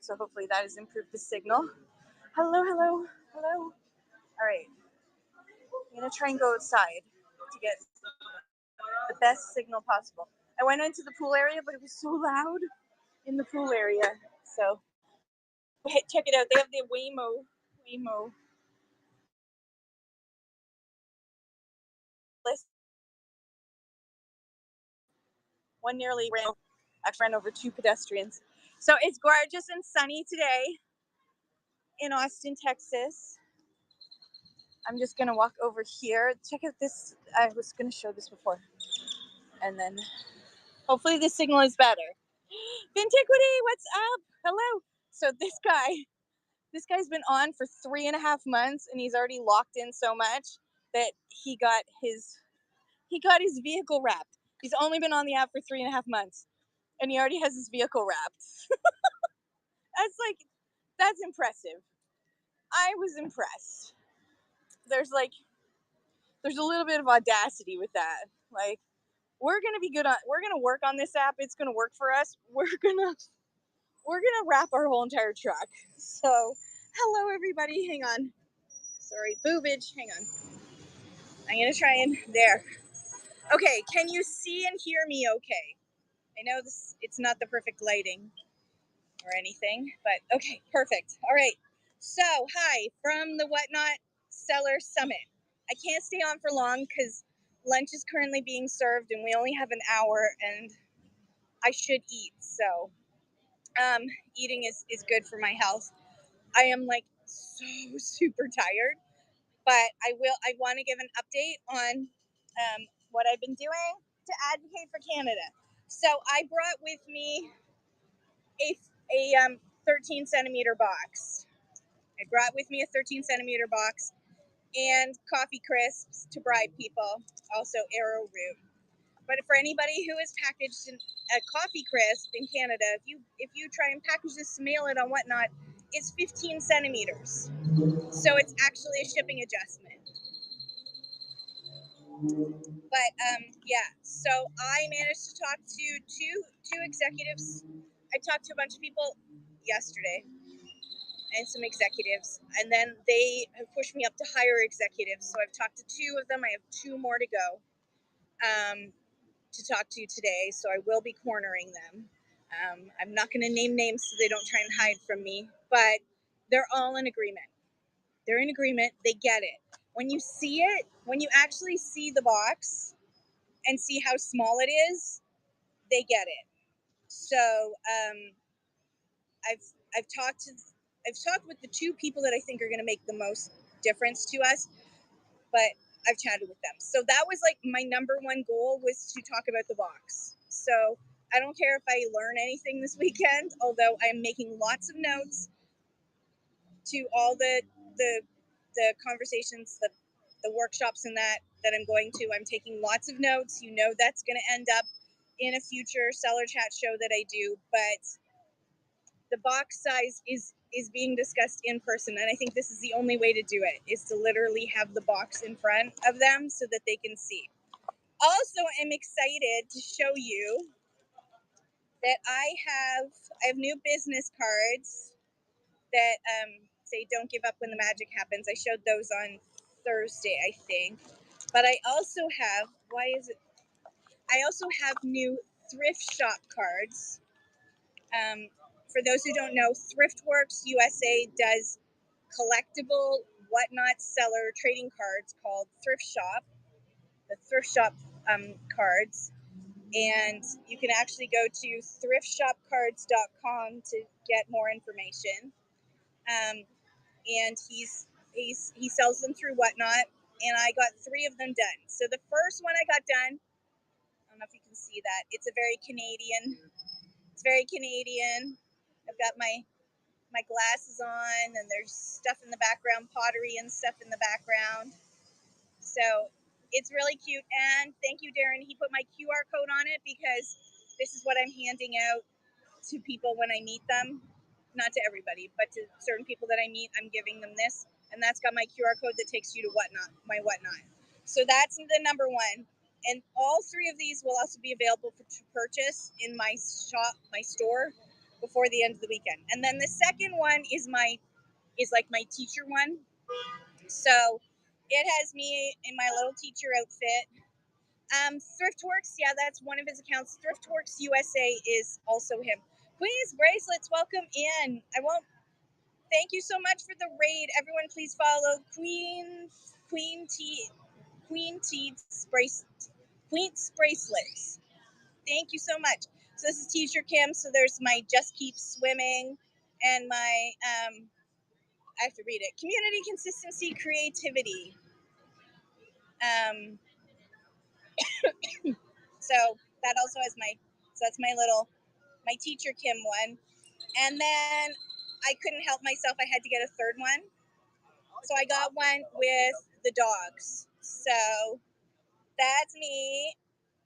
So hopefully that has improved the signal. Hello, hello, hello. All right. I'm going to try and go outside to get the best signal possible. I went into the pool area, but it was so loud in the pool area. So check it out. They have the Waymo list. One nearly ran over 2 pedestrians. So it's gorgeous and sunny today in Austin, Texas. I'm just gonna walk over here. Check out this. I was gonna show this before, and then hopefully the signal is better. Vintiquity, what's up? Hello. So this guy's been on for 3.5 months, and he's already locked in so much that he got his vehicle wrapped. He's only been on the app for 3.5 months, and he already has his vehicle wrapped. That's impressive. I was impressed. There's a little bit of audacity with that. Like, we're gonna work on this app. It's gonna work for us. We're gonna wrap our whole entire truck. So, hello everybody. Hang on. Sorry, boobage. Hang on. I'm gonna try and there. Okay, can you see and hear me okay? I know it's not the perfect lighting or anything, but okay, perfect. All right. So, hi from the Whatnot Seller Summit. I can't stay on for long because lunch is currently being served and we only have an hour and I should eat. So, eating is good for my health. I am like so super tired, but I want to give an update on what I've been doing to advocate for Canada. So I brought with me a 13 centimeter box. I brought with me a 13 centimeter box and coffee crisps to bribe people, also arrowroot. But for anybody who is packaged in a coffee crisp in Canada, if you try and package this to mail it on Whatnot, it's 15 centimeters. So it's actually a shipping adjustment. But yeah, so I managed to talk to two executives. I talked to a bunch of people yesterday and some executives, and then they have pushed me up to higher executives. So I've talked to 2 of them. I have 2 more to go to talk to today. So I will be cornering them. I'm not going to name names so they don't try and hide from me, but they're all in agreement. They're in agreement. They get it. When you see it, when you actually see the box and see how small it is, they get it. So I've talked with the 2 people that I think are going to make the most difference to us, but I've chatted with them. So that was like my number 1 goal, was to talk about the box. So I don't care if I learn anything this weekend, although I'm making lots of notes to all the conversations, the workshops and that I'm going to. I'm taking lots of notes. You know that's going to end up in a future seller chat show that I do, but the box size is being discussed in person, and I think this is the only way to do it, is to literally have the box in front of them so that they can see. Also, I'm excited to show you that I have new business cards that say "Don't give up when the magic happens." I showed those on Thursday, I think. But I also have new thrift shop cards. For those who don't know, ThriftWorks USA does collectible Whatnot seller trading cards called Thrift Shop, the Thrift Shop cards. And you can actually go to thriftshopcards.com to get more information. And he sells them through Whatnot, and I got 3 of them done. So the first one I got done, I don't know if you can see that, it's very Canadian. I've got my glasses on, and there's stuff in the background, pottery and stuff in the background. So it's really cute. And thank you, Darren. He put my QR code on it because this is what I'm handing out to people when I meet them. Not to everybody, but to certain people that I meet, I'm giving them this. And that's got my QR code that takes you to my Whatnot. So that's the number 1. And all 3 of these will also be available to purchase in my shop, my store. before the end of the weekend. And then the second one is like my teacher one. So it has me in my little teacher outfit. Thriftworks, yeah, that's one of his accounts. Thriftworks USA is also him. Queen's Bracelets, welcome in. Thank you so much for the raid. Everyone, please follow Queen's Bracelets. Thank you so much. So this is Teacher Kim. So there's my Just Keep Swimming and my I have to read it. Community, consistency, creativity. So that also has that's my Teacher Kim one. And then I couldn't help myself. I had to get a third one. So I got one with the dogs. So that's me.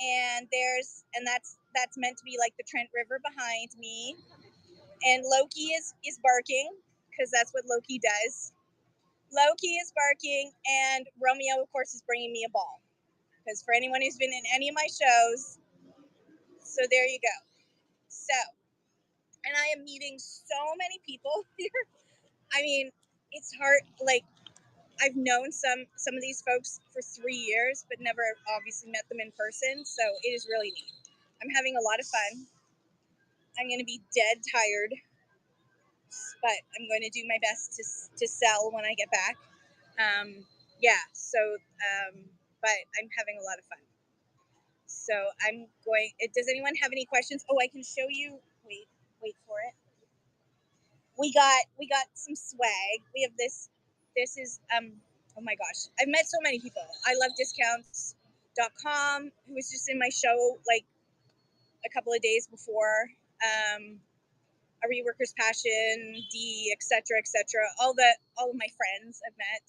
And that's meant to be like the Trent River behind me. And Loki is barking because that's what Loki does. Loki is barking, and Romeo, of course, is bringing me a ball. Because for anyone who's been in any of my shows, so there you go. So, and I am meeting so many people here. I mean, it's hard. Like, I've known some of these folks for 3 years, but never obviously met them in person. So it is really neat. I'm having a lot of fun. I'm going to be dead tired, but I'm going to do my best to sell when I get back. But I'm having a lot of fun. So I'm going. Does anyone have any questions? Oh, I can show you. Wait for it. We got some swag. We have this. This is Oh my gosh, I've met so many people. I love discounts.com, who was just in my show like a couple of days before. A Reworker's Passion, D, etc., etc. All of my friends I've met,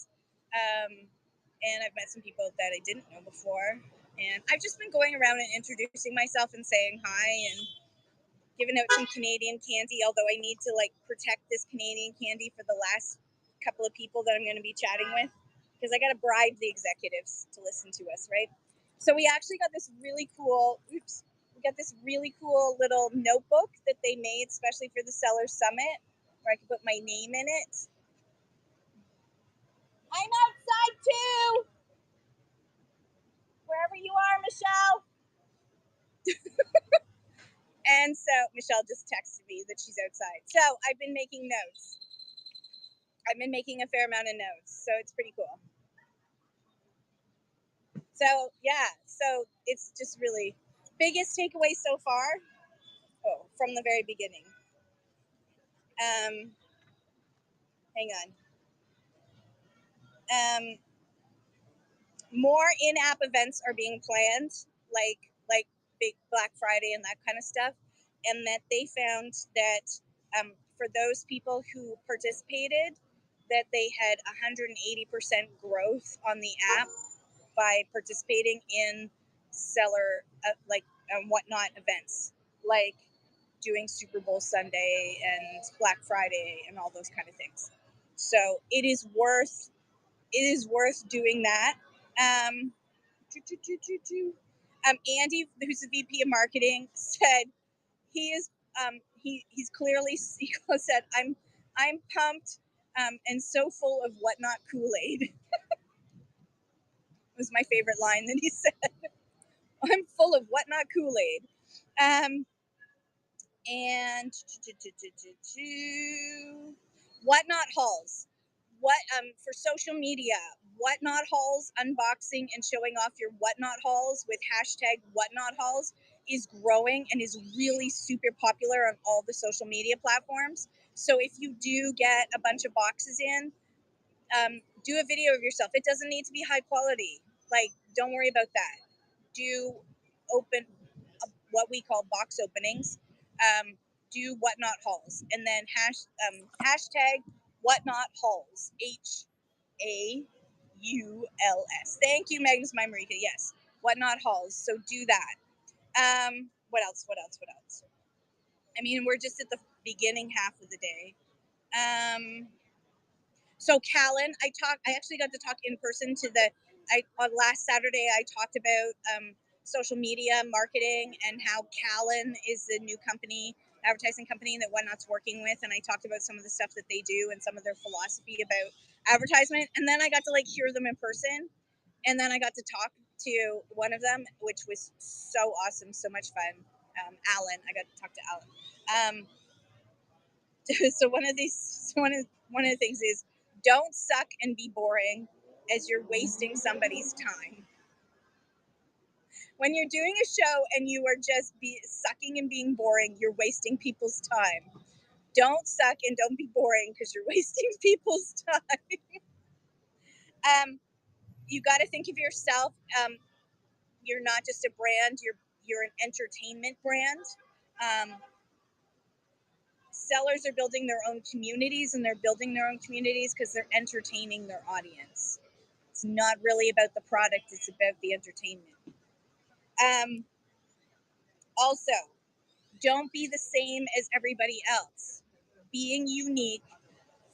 and I've met some people that I didn't know before. And I've just been going around and introducing myself and saying hi and giving out some Canadian candy. Although I need to like protect this Canadian candy for the last couple of people that I'm going to be chatting with, because I got to bribe the executives to listen to us, right? So we actually got this really cool. We got this really cool little notebook that they made especially for the Seller Summit, where I could put my name in it. I'm outside too. Wherever you are, Michelle. And so Michelle just texted me that she's outside. So I've been making notes. I've been making a fair amount of notes, so it's pretty cool. So yeah, so it's just really biggest takeaway so far. Oh, from the very beginning. Hang on. More in-app events are being planned, like big Black Friday and that kind of stuff, and that they found that for those people who participated, that they had 180% growth on the app by participating in seller whatnot events, like doing Super Bowl Sunday and Black Friday and all those kind of things. So it is worth doing that. Andy, who's the VP of marketing, said he is he's clearly said I'm pumped and so full of whatnot Kool-Aid. Was my favorite line that he said. I'm full of whatnot Kool-Aid. And whatnot hauls. For social media, whatnot hauls unboxing and showing off your whatnot hauls with hashtag whatnot hauls is growing and is really super popular on all the social media platforms. So if you do get a bunch of boxes in, do a video of yourself. It doesn't need to be high quality. Like, don't worry about that. Do open what we call box openings. Do whatnot hauls, and then hashtag whatnot hauls. HAULS. Thank you, Magnus My Marika. Yes, whatnot hauls. So do that. What else? I mean, we're just at the beginning half of the day. So Callan, I actually got to talk in person to on last Saturday. I talked about social media marketing and how Callan is the new company advertising company that Whatnot's working with, and I talked about some of the stuff that they do and some of their philosophy about advertisement. And then I got to like hear them in person, and then I got to talk to one of them, which was so awesome, so much fun. Alan, I got to talk to Alan. So one of the things is don't suck and be boring, as you're wasting somebody's time. When you're doing a show and you are just sucking and being boring, you're wasting people's time. Don't suck and don't be boring, because you're wasting people's time. You got to think of yourself. You're not just a brand. You're an entertainment brand. Sellers are building their own communities, and they're building their own communities because they're entertaining their audience. It's not really about the product, it's about the entertainment. Also, don't be the same as everybody else. Being unique,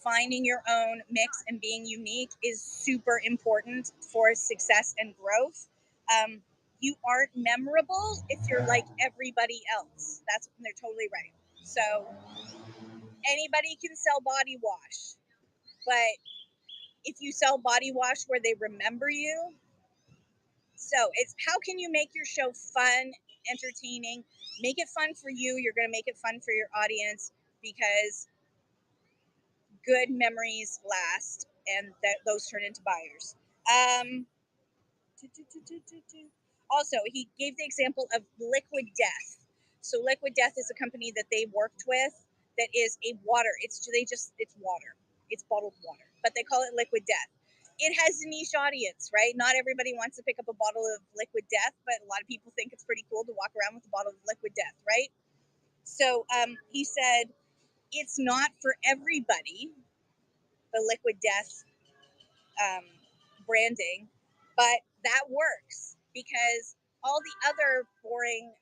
finding your own mix and being unique is super important for success and growth. You aren't memorable if you're like everybody else. They're totally right. So anybody can sell body wash, but if you sell body wash where they remember you, so it's how can you make your show fun, entertaining, make it fun for you. You're going to make it fun for your audience, because good memories last, and those turn into buyers. Also, he gave the example of Liquid Death. So Liquid Death is a company that they worked with that is a water. It's water. It's bottled water, but they call it Liquid Death. It has a niche audience, right? Not everybody wants to pick up a bottle of Liquid Death, but a lot of people think it's pretty cool to walk around with a bottle of Liquid Death, right? So he said it's not for everybody, the Liquid Death branding, but that works because all the other boring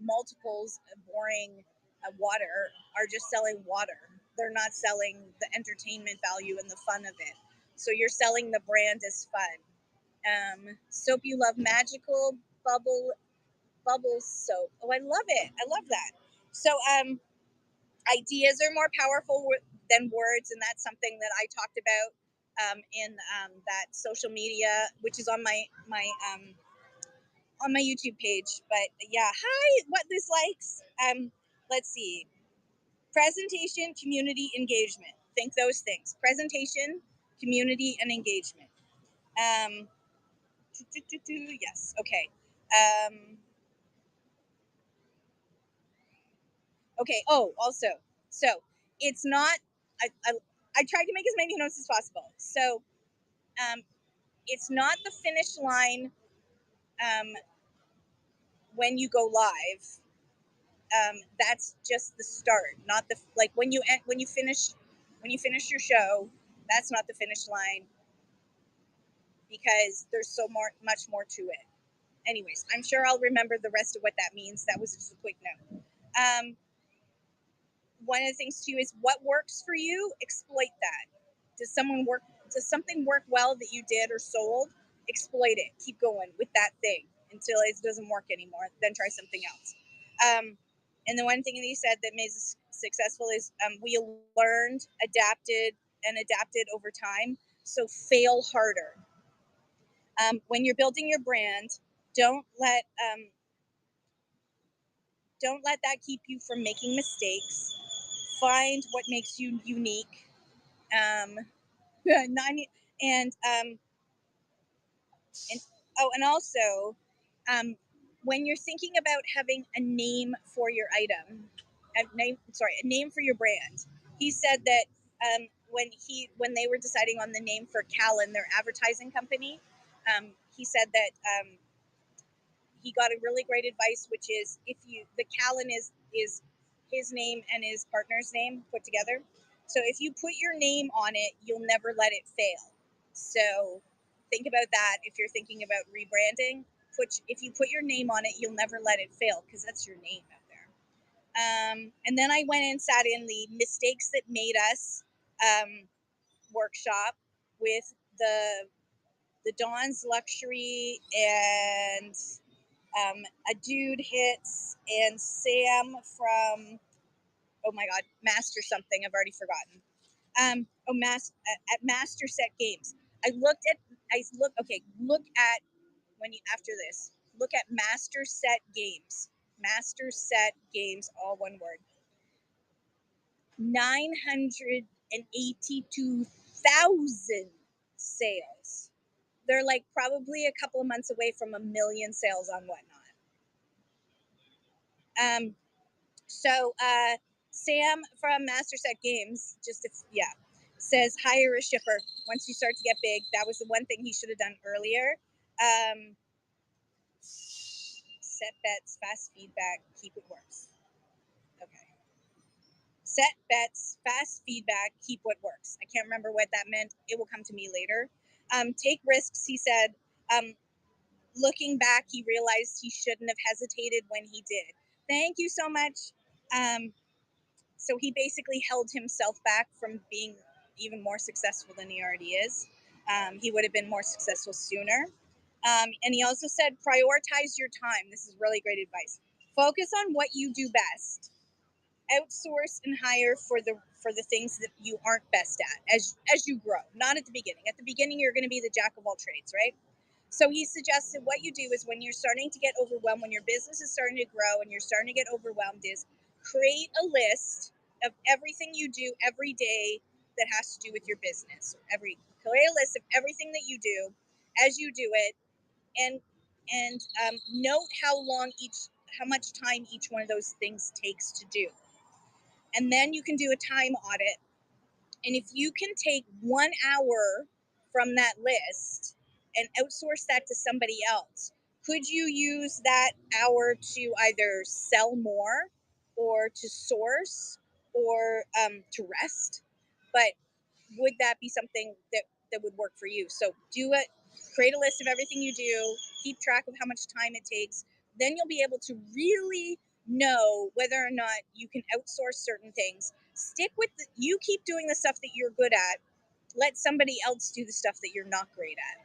multiples of boring water are just selling water. They're not selling the entertainment value and the fun of it. So you're selling the brand as fun. Soap You Love, Magical Bubble Soap. Oh, I love it. I love that. So ideas are more powerful than words, and that's something that I talked about in that social media, which is on my YouTube page. But yeah, hi, what this likes. Let's see. Presentation, community, engagement. Think those things. Presentation, community, and engagement. Yes. Okay. Okay. Oh, also, so it's not. I tried to make as many notes as possible. So it's not the finish line when you go live. That's just the start, not the like when you finish your show. That's not the finish line, because there's much more to it. Anyways, I'm sure I'll remember the rest of what that means. That was just a quick note. One of the things too is what works for you. Exploit that. Does something work well that you did or sold? Exploit it. Keep going with that thing until it doesn't work anymore. Then try something else. And the one thing that he said that made us successful is we learned, adapted over time. So fail harder. When you're building your brand, don't let that keep you from making mistakes. Find what makes you unique. And and also, when you're thinking about having a name for your item, a name for your brand, he said that when they were deciding on the name for Callan, their advertising company, he said that he got a really great advice, which is the Callan is his name and his partner's name put together. So if you put your name on it, you'll never let it fail. So think about that if you're thinking about rebranding. If you put your name on it, you'll never let it fail, because that's your name out there. And then I went and sat in the mistakes that made us workshop with the Dawn's Luxury and A dude hits, and Sam from, oh my god, Master something, I've already forgotten. At Master Set Games. Look at when you after this. Look at Master Set Games. Master Set Games, all one word. 982,000 sales. They're like probably a couple of months away from 1 million sales on Whatnot. Sam from Master Set Games, says hire a shipper once you start to get big. That was the one thing he should have done earlier. Set bets, fast feedback, keep what works. Okay. Set bets, fast feedback, keep what works. I can't remember what that meant. It will come to me later. Take risks, he said. Looking back, he realized he shouldn't have hesitated when he did. Thank you so much. So he basically held himself back from being even more successful than he already is. He would have been more successful sooner. And he also said, prioritize your time. This is really great advice. Focus on what you do best. Outsource and hire for the things that you aren't best at as you grow. Not at the beginning. At the beginning, you're going to be the jack of all trades, right? So he suggested what you do is when you're starting to get overwhelmed, when your business is starting to grow and you're starting to get overwhelmed, is create a list of everything you do every day that has to do with your business. Create a list of everything that you do as you do it, and note how much time each one of those things takes to do. And then you can do a time audit. And if you can take 1 hour from that list and outsource that to somebody else, could you use that hour to either sell more or to source or to rest? But would that be something that would work for you? So do it. Create a list of everything you do. Keep track of how much time it takes. Then you'll be able to really know whether or not you can outsource certain things. Stick with you keep doing the stuff that you're good at. Let somebody else do the stuff that you're not great at.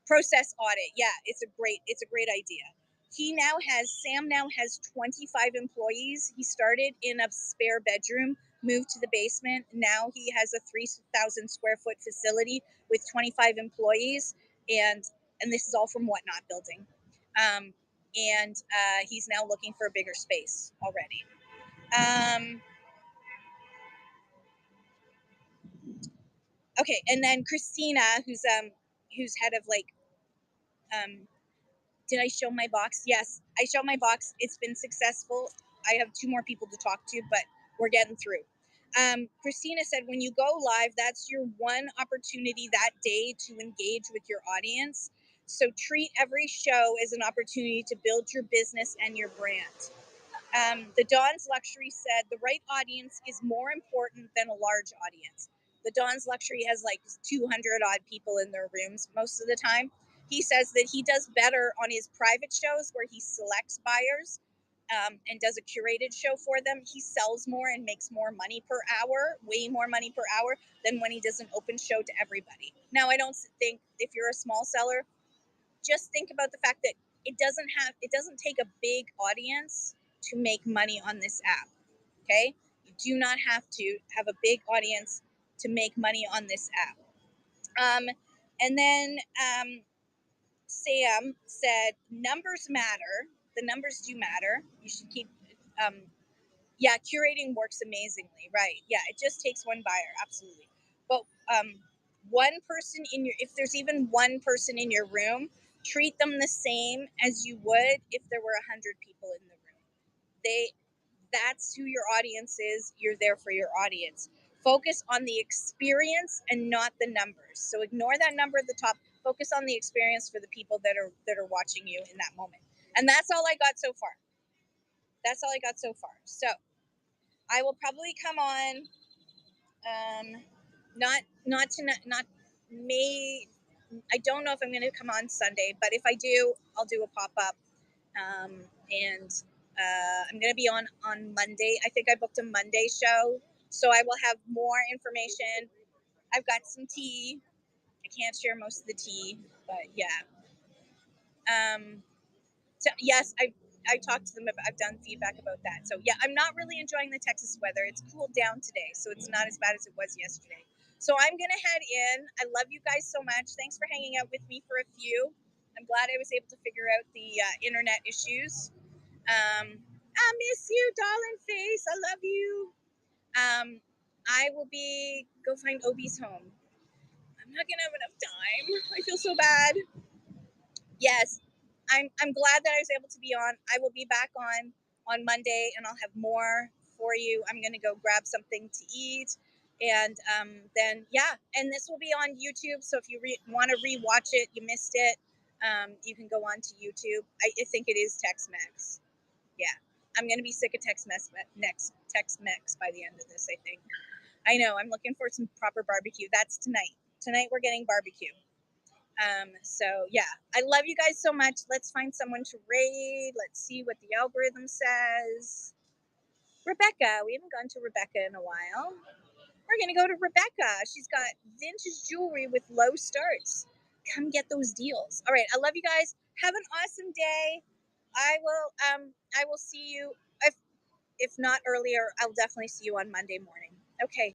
Process audit. Yeah, it's a great idea. Sam now has 25 employees. He started in a spare bedroom, moved to the basement. Now he has a 3,000 square foot facility with 25 employees, and this is all from Whatnot Building. He's now looking for a bigger space already. Okay, and then Christina, who's head of did I show my box? Yes, I showed my box. It's been successful. I have 2 more people to talk to, but we're getting through. Christina said, when you go live, that's your one opportunity that day to engage with your audience. So treat every show as an opportunity to build your business and your brand. The Don's Luxury said, the right audience is more important than a large audience. The Don's Luxury has like 200 odd people in their rooms most of the time. He says that he does better on his private shows where he selects buyers and does a curated show for them. He sells more and makes more money per hour, way more money per hour than when he does an open show to everybody. Now, I don't think if you're a small seller, just think about the fact that it doesn't take a big audience to make money on this app. Okay? You do not have to have a big audience to make money on this app. And then Sam said, numbers matter. The numbers do matter. You should keep, curating works amazingly, right? Yeah, it just takes one buyer, absolutely. But if there's even one person in your room, treat them the same as you would if there were 100 people in the room. That's who your audience is. You're there for your audience. Focus on the experience and not the numbers. So ignore that number at the top. Focus on the experience for the people that are watching you in that moment. And that's all I got so far. So I will probably come on. I don't know if I'm going to come on Sunday, but if I do, I'll do a pop up. And I'm going to be on Monday. I think I booked a Monday show, so I will have more information. I've got some tea. I can't share most of the tea, but yeah. Yes, I talked to them about, I've done feedback about that. So yeah, I'm not really enjoying the Texas weather. It's cooled down today, so it's not as bad as it was yesterday. So I'm gonna head in. I love you guys so much. Thanks for hanging out with me for a few. I'm glad I was able to figure out the internet issues. I miss you, darling face. I love you. I will be go find Obi's home. I'm not gonna have enough time. I feel so bad. Yes, I'm glad that I was able to be on. I will be back on Monday, and I'll have more for you. I'm gonna go grab something to eat, and then yeah, and this will be on YouTube. So if you want to rewatch it, you missed it, you can go on to YouTube. I think it is Tex-Mex. Yeah, I'm gonna be sick of Tex-Mex by the end of this. I think. I know. I'm looking for some proper barbecue. That's tonight. Tonight we're getting barbecue. So yeah, I love you guys so much. Let's find someone to raid. Let's see what the algorithm says. Rebecca, we haven't gone to Rebecca in a while. We're gonna go to Rebecca. She's got vintage jewelry with low starts. Come get those deals. All right, I love you guys. Have an awesome day. I will see you if not earlier. I'll definitely see you on Monday morning. Okay.